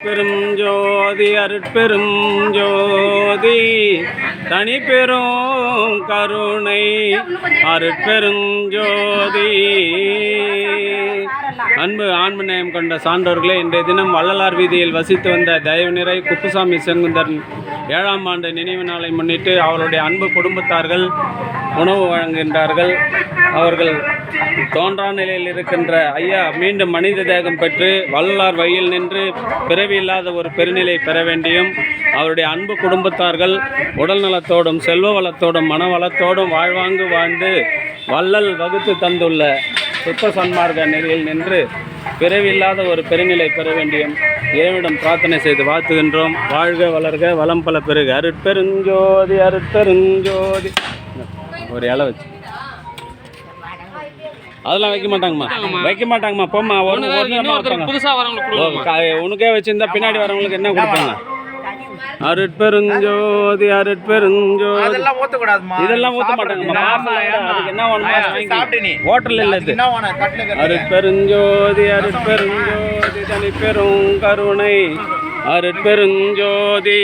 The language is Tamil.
அருட்பெரும் ஜோதி அருட்பெரும் ஜோதி தனிப்பெரும் கருணை அருட்பெரும் ஜோதி. அன்பு ஆன்ம நேயம் கொண்ட சான்றோர்களே, இன்றைய தினம் வள்ளலார் வீதியில் வசித்து வந்த தயவுநிறை குப்புசாமி செங்குந்தன் 7ஆம் ஆண்டு நினைவு நாளை முன்னிட்டு அவருடைய அன்பு குடும்பத்தார்கள் உணவு வழங்குகின்றார்கள். அவர்கள் தோன்றா நிலையில் இருக்கின்ற ஐயா மீண்டும் மனித தேகம் பெற்று வள்ளலார் வழியில் நின்று பிறவி இல்லாத ஒரு பெருநிலை பெற வேண்டியும், அவருடைய அன்பு குடும்பத்தார்கள் உடல் நலத்தோடும் செல்வ வளத்தோடும் மன வளத்தோடும் வாழ்வாங்கு வாழ்ந்து வள்ளல் வகுத்து தந்துள்ள சுத்த சன்மார்க்க நெறியில் நின்று பிறவில்லாத ஒரு பெருநிலை பெற வேண்டியும் இறைவனிடம் பிரார்த்தனை செய்து வாழ்த்துகின்றோம். வாழ்க வளர்க வளம் பல பெருக. அருட்பெருஞ்சோதி அருட்பெருஞ்சோதி. ஒரு இலை வச்சு அதெல்லாம் வைக்க மாட்டாங்கம்மா போம்மா. உனக்கே வச்சிருந்தா பின்னாடி வரவங்களுக்கு என்ன கொடுப்பாங்க? அருட்பெருஞ்சோதி அருட்பெருஞ்சோதி. இதெல்லாம் ஊத்த மாட்டாங்கம்மா. அதுக்கு என்ன ஹோட்டல் இல்லை இது. அருட்பெருஞ்சோதி அருட்பெருஞ்சோதி தனிப்பெரும் கருணை அருட்பெருஞ்சோதி.